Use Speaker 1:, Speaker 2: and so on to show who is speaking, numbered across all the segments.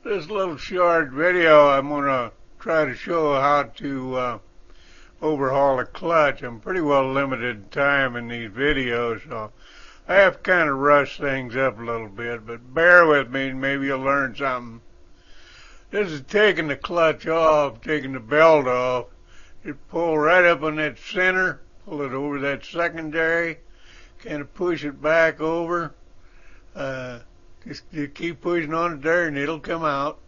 Speaker 1: This little short video, I'm going to try to show how to overhaul a clutch. I'm pretty well limited in time in these videos, so I have to kind of rush things up a little bit, but bear with me and maybe you'll learn something. This is taking the clutch off, taking the belt off. You pull right up on that center, pull it over that secondary, kind of push it back over. Just you keep pushing on it there and it'll come out.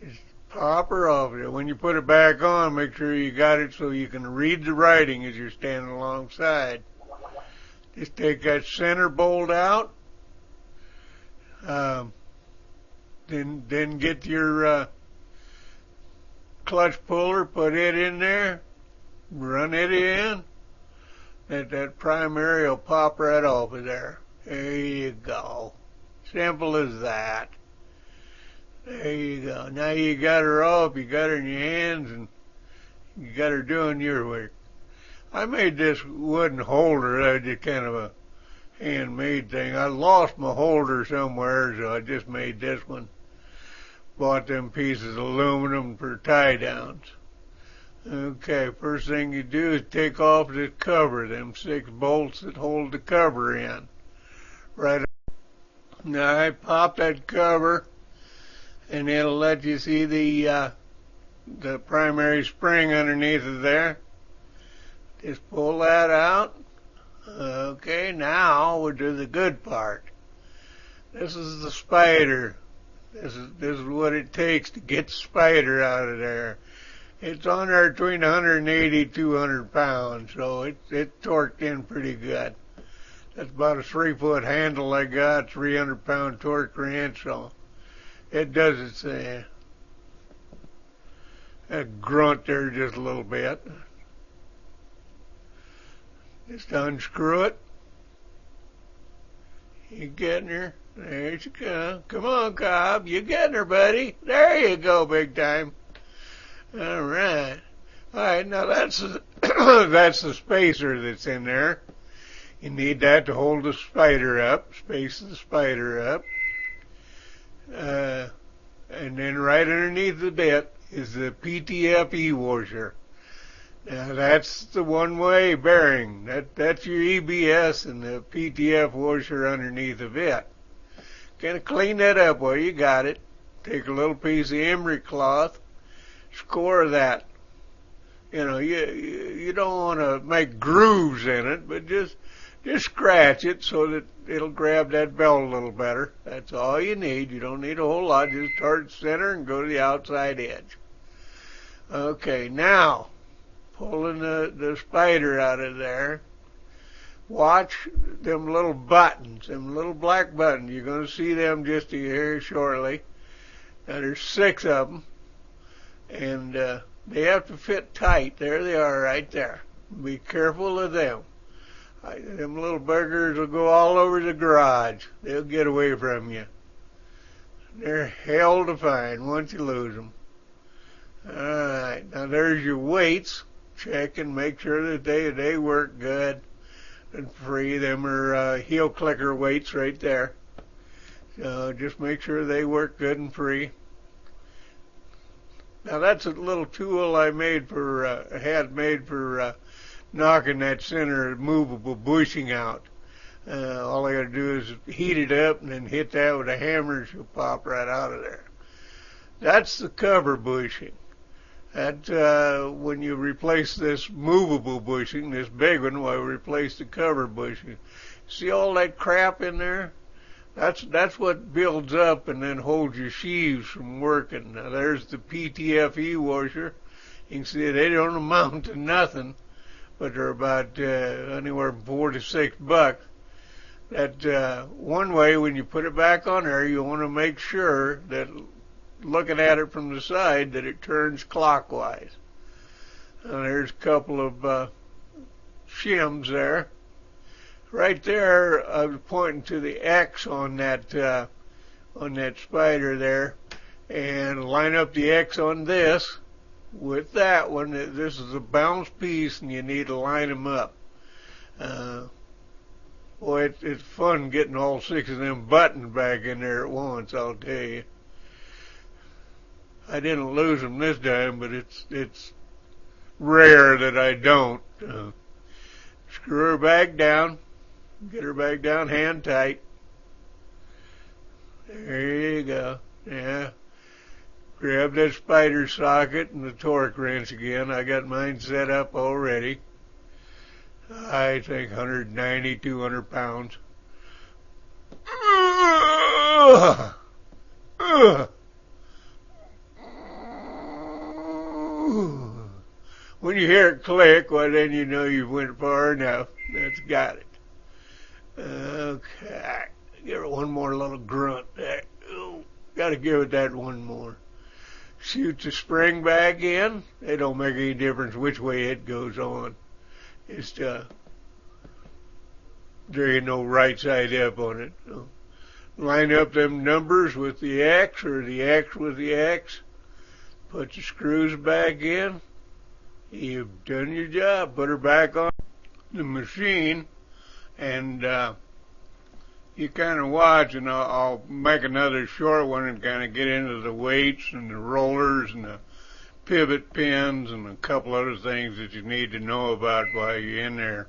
Speaker 1: Just pop her off. When you put it back on, make sure you got it so you can read the writing as you're standing alongside. Just take that center bolt out. Then get your clutch puller, put it in there, run it in. That primary will pop right off of there. There you go. Simple as that. There you go. Now you got her off, you got her in your hands, and you got her doing your work. I made this wooden holder. I did kind of a handmade thing. I lost my holder somewhere, so I just made this one. Bought them pieces of aluminum for tie downs. Okay, first thing you do is take off this cover, them 6 bolts that hold the cover in. Right. Now I pop that cover, and it'll let you see the primary spring underneath of there. Just pull that out. Okay, now we'll do the good part. This is the spider. This is what it takes to get the spider out of there. It's on there between 180 and 200 pounds, so it's torqued in pretty good. That's about a 3-foot handle I got, 300-pound torque wrench, so it does its thing. That grunt there just a little bit. Just unscrew it. You getting her? There she comes. Come on, Cobb. You getting her, buddy. There you go, big time. All right. All right, now that's the spacer that's in there. You need that to hold the spider up, space the spider up. And then right underneath the bit is the PTFE washer. Now that's the one-way bearing. That's your EBS and the PTF washer underneath of it. Kind of clean that up while you got it. Take a little piece of emery cloth, score that. You know, you don't want to make grooves in it, but just scratch it so that it'll grab that belt a little better. That's all you need. You don't need a whole lot. Just start center and go to the outside edge. Okay, now, pulling the spider out of there. Watch them little buttons, them little black buttons. You're going to see them just here shortly. Now, there's 6 of them, and they have to fit tight. There they are right there. Be careful of them. Them little buggers will go all over the garage. They'll get away from you. They're hell to find once you lose them. Alright, now there's your weights. Check and make sure that they work good and free. Them are heel clicker weights right there. So just make sure they work good and free. Now that's a little tool I made had made for knocking that center movable bushing out. All I got to do is heat it up and then hit that with a hammer. She'll pop right out of there. That's the cover bushing. That when you replace this movable bushing, this big one, will replace the cover bushing. See all that crap in there? That's what builds up and then holds your sheaves from working. Now there's the PTFE washer. You can see they don't amount to nothing, but they're about anywhere from $4 to $6. That one way, when you put it back on there, you want to make sure that, looking at it from the side, that it turns clockwise. Now there's a couple of shims there. Right there, I was pointing to the X on that spider there, and line up the X on this with that one. This is a bounce piece, and you need to line them up. Boy, it's fun getting all 6 of them buttons back in there at once, I'll tell you. I didn't lose them this time, but it's rare that I don't. Screw her back down. Get her back down hand tight. There you go. Yeah. Grab that spider socket and the torque wrench again. I got mine set up already. I think 190, 200 pounds. When you hear it click, well, then you know you've went far enough. That's got it. Okay. Give it one more little grunt there. Ooh, gotta give it that one more. Shoot the spring back in. It don't make any difference which way it goes on. It's there ain't no right side up on it. So line up them numbers with the X or the X with the X. Put the screws back in. You've done your job. Put her back on the machine, and you kind of watch, and I'll make another short one and kind of get into the weights and the rollers and the pivot pins and a couple other things that you need to know about while you're in there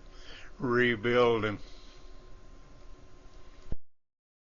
Speaker 1: rebuilding.